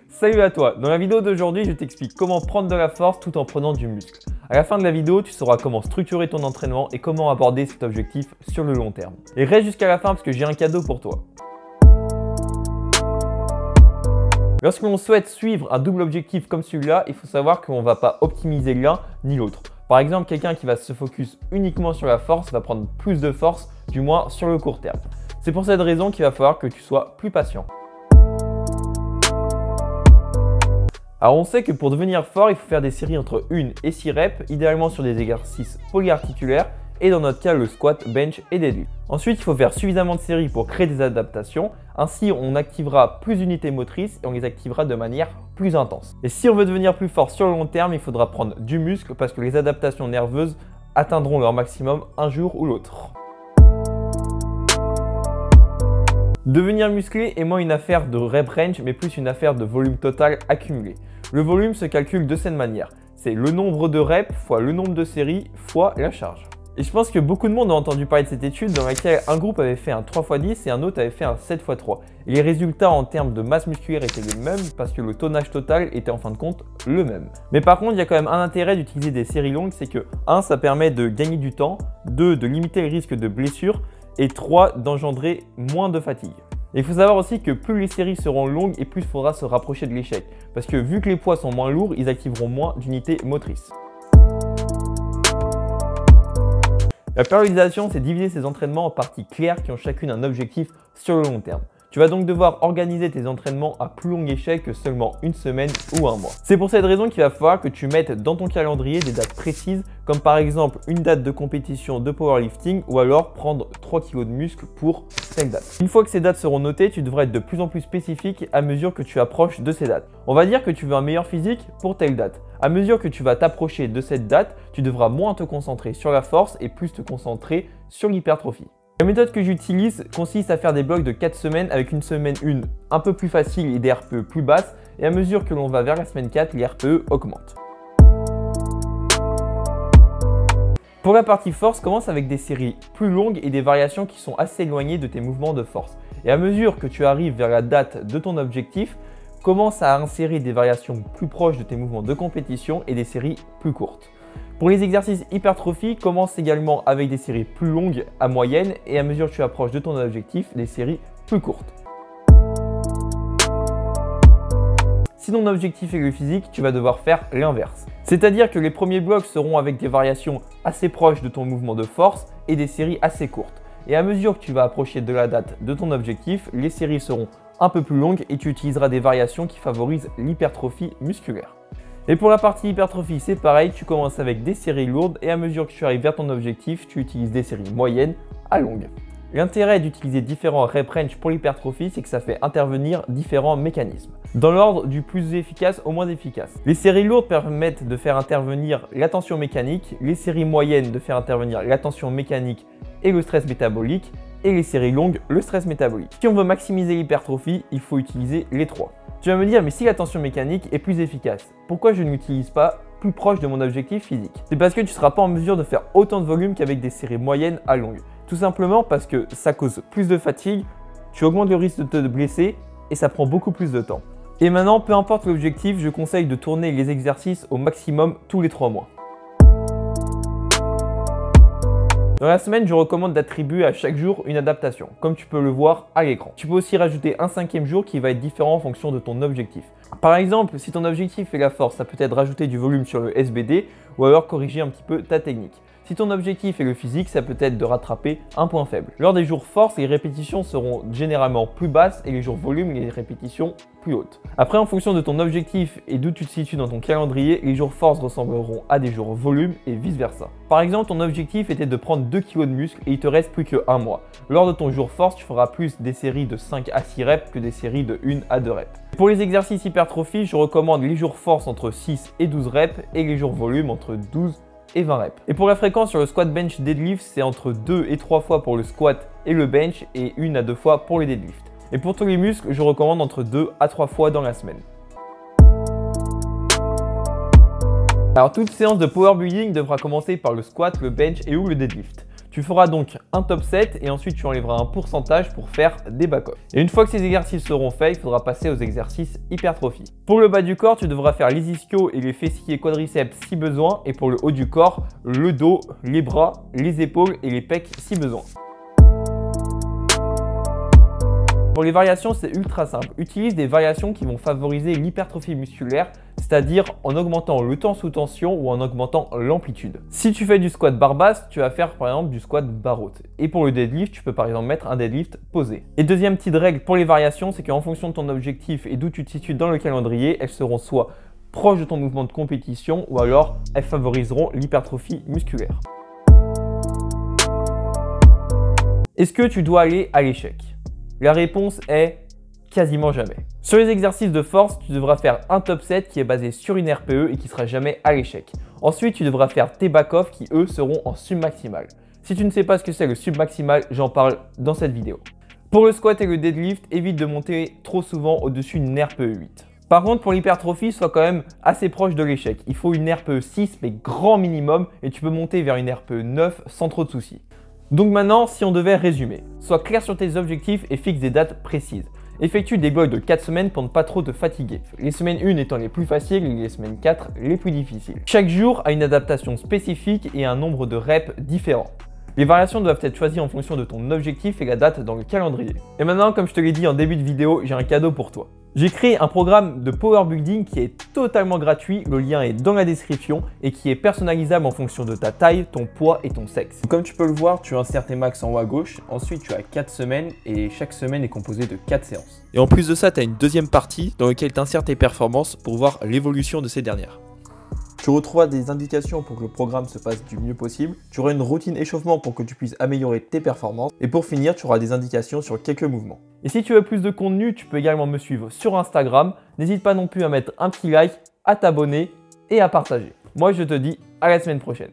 Salut à toi, dans la vidéo d'aujourd'hui, je t'explique comment prendre de la force tout en prenant du muscle. À la fin de la vidéo, tu sauras comment structurer ton entraînement et comment aborder cet objectif sur le long terme. Et reste jusqu'à la fin parce que j'ai un cadeau pour toi. Lorsque l'on souhaite suivre un double objectif comme celui-là, il faut savoir qu'on ne va pas optimiser l'un ni l'autre. Par exemple, quelqu'un qui va se focus uniquement sur la force va prendre plus de force, du moins sur le court terme. C'est pour cette raison qu'il va falloir que tu sois plus patient. Alors on sait que pour devenir fort, il faut faire des séries entre 1 et 6 reps, idéalement sur des exercices polyarticulaires et dans notre cas le squat, bench et deadlift. Ensuite, il faut faire suffisamment de séries pour créer des adaptations, ainsi on activera plus d'unités motrices et on les activera de manière plus intense. Et si on veut devenir plus fort sur le long terme, il faudra prendre du muscle parce que les adaptations nerveuses atteindront leur maximum un jour ou l'autre. Devenir musclé est moins une affaire de rep range, mais plus une affaire de volume total accumulé. Le volume se calcule de cette manière. C'est le nombre de reps fois le nombre de séries fois la charge. Et je pense que beaucoup de monde a entendu parler de cette étude dans laquelle un groupe avait fait un 3x10 et un autre avait fait un 7x3. Et les résultats en termes de masse musculaire étaient les mêmes parce que le tonnage total était en fin de compte le même. Mais par contre, il y a quand même un intérêt d'utiliser des séries longues, c'est que 1, ça permet de gagner du temps, 2, de limiter le risque de blessure, et 3, d'engendrer moins de fatigue. Et il faut savoir aussi que plus les séries seront longues et plus il faudra se rapprocher de l'échec. Parce que vu que les poids sont moins lourds, ils activeront moins d'unités motrices. La périodisation, c'est diviser ces entraînements en parties claires qui ont chacune un objectif sur le long terme. Tu vas donc devoir organiser tes entraînements à plus longue échelle que seulement une semaine ou un mois. C'est pour cette raison qu'il va falloir que tu mettes dans ton calendrier des dates précises, comme par exemple une date de compétition de powerlifting ou alors prendre 3 kg de muscle pour telle date. Une fois que ces dates seront notées, tu devras être de plus en plus spécifique à mesure que tu approches de ces dates. On va dire que tu veux un meilleur physique pour telle date. À mesure que tu vas t'approcher de cette date, tu devras moins te concentrer sur la force et plus te concentrer sur l'hypertrophie. La méthode que j'utilise consiste à faire des blocs de 4 semaines avec une semaine 1 un peu plus facile et des RPE plus basses, et à mesure que l'on va vers la semaine 4, les RPE augmentent. Pour la partie force, commence avec des séries plus longues et des variations qui sont assez éloignées de tes mouvements de force. Et à mesure que tu arrives vers la date de ton objectif, commence à insérer des variations plus proches de tes mouvements de compétition et des séries plus courtes. Pour les exercices hypertrophie, commence également avec des séries plus longues à moyenne et à mesure que tu approches de ton objectif, des séries plus courtes. Si ton objectif est le physique, tu vas devoir faire l'inverse. C'est-à-dire que les premiers blocs seront avec des variations assez proches de ton mouvement de force et des séries assez courtes. Et à mesure que tu vas approcher de la date de ton objectif, les séries seront un peu plus longues et tu utiliseras des variations qui favorisent l'hypertrophie musculaire. Et pour la partie hypertrophie, c'est pareil, tu commences avec des séries lourdes et à mesure que tu arrives vers ton objectif, tu utilises des séries moyennes à longues. L'intérêt d'utiliser différents rep range pour l'hypertrophie, c'est que ça fait intervenir différents mécanismes, dans l'ordre du plus efficace au moins efficace. Les séries lourdes permettent de faire intervenir la tension mécanique, les séries moyennes de faire intervenir la tension mécanique et le stress métabolique, et les séries longues, le stress métabolique. Si on veut maximiser l'hypertrophie, il faut utiliser les trois. Tu vas me dire, mais si la tension mécanique est plus efficace, pourquoi je ne l'utilise pas plus proche de mon objectif physique? C'est parce que tu ne seras pas en mesure de faire autant de volume qu'avec des séries moyennes à longues. Tout simplement parce que ça cause plus de fatigue, tu augmentes le risque de te blesser et ça prend beaucoup plus de temps. Et maintenant, peu importe l'objectif, je conseille de tourner les exercices au maximum tous les 3 mois. Dans la semaine, je recommande d'attribuer à chaque jour une adaptation, comme tu peux le voir à l'écran. Tu peux aussi rajouter un 5e jour qui va être différent en fonction de ton objectif. Par exemple, si ton objectif est la force, ça peut être rajouter du volume sur le SBD ou alors corriger un petit peu ta technique. Si ton objectif est le physique, ça peut être de rattraper un point faible. Lors des jours force, les répétitions seront généralement plus basses et les jours volume, les répétitions plus hautes. Après, en fonction de ton objectif et d'où tu te situes dans ton calendrier, les jours force ressembleront à des jours volume et vice versa. Par exemple, ton objectif était de prendre 2 kg de muscle et il te reste plus que 1 mois. Lors de ton jour force, tu feras plus des séries de 5 à 6 reps que des séries de 1 à 2 reps. Pour les exercices hypertrophie, je recommande les jours force entre 6 et 12 reps et les jours volume entre 12 et 20 reps. Et pour la fréquence sur le squat bench deadlift, c'est entre 2 et 3 fois pour le squat et le bench et 1 à 2 fois pour les deadlifts. Et pour tous les muscles, je recommande entre 2 à 3 fois dans la semaine. Alors toute séance de power building devra commencer par le squat, le bench et ou le deadlift. Tu Tu feras donc un top set et ensuite tu enlèveras un pourcentage pour faire des back-off. Et une fois que ces exercices seront faits, il faudra passer aux exercices hypertrophie. Pour le bas du corps, tu devras faire les ischios et les fessiers et quadriceps si besoin. Et pour le haut du corps, le dos, les bras, les épaules et les pecs si besoin. Pour les variations, c'est ultra simple. Utilise des variations qui vont favoriser l'hypertrophie musculaire, c'est-à-dire en augmentant le temps sous tension ou en augmentant l'amplitude. Si tu fais du squat barre basse, tu vas faire par exemple du squat barre haute. Et pour le deadlift, tu peux par exemple mettre un deadlift posé. Et deuxième petite règle pour les variations, c'est qu'en fonction de ton objectif et d'où tu te situes dans le calendrier, elles seront soit proches de ton mouvement de compétition ou alors elles favoriseront l'hypertrophie musculaire. Est-ce que tu dois aller à l'échec? La réponse est quasiment jamais. Sur les exercices de force, tu devras faire un top set qui est basé sur une RPE et qui sera jamais à l'échec. Ensuite, tu devras faire tes back-off qui eux seront en submaximal. Si tu ne sais pas ce que c'est le submaximal, j'en parle dans cette vidéo. Pour le squat et le deadlift, évite de monter trop souvent au-dessus d'une RPE 8. Par contre, pour l'hypertrophie, sois quand même assez proche de l'échec. Il faut une RPE 6 mais grand minimum et tu peux monter vers une RPE 9 sans trop de soucis. Donc maintenant, si on devait résumer, sois clair sur tes objectifs et fixe des dates précises. Effectue des blocs de 4 semaines pour ne pas trop te fatiguer. Les semaines 1 étant les plus faciles et les semaines 4 les plus difficiles. Chaque jour a une adaptation spécifique et un nombre de reps différents. Les variations doivent être choisies en fonction de ton objectif et la date dans le calendrier. Et maintenant, comme je te l'ai dit en début de vidéo, j'ai un cadeau pour toi. J'ai créé un programme de power building qui est totalement gratuit, le lien est dans la description et qui est personnalisable en fonction de ta taille, ton poids et ton sexe. Comme tu peux le voir, tu insères tes max en haut à gauche, ensuite tu as 4 semaines et chaque semaine est composée de 4 séances. Et en plus de ça, tu as une deuxième partie dans laquelle tu insères tes performances pour voir l'évolution de ces dernières. Tu retrouveras des indications pour que le programme se passe du mieux possible. Tu auras une routine échauffement pour que tu puisses améliorer tes performances. Et pour finir, tu auras des indications sur quelques mouvements. Et si tu veux plus de contenu, tu peux également me suivre sur Instagram. N'hésite pas non plus à mettre un petit like, à t'abonner et à partager. Moi, je te dis à la semaine prochaine.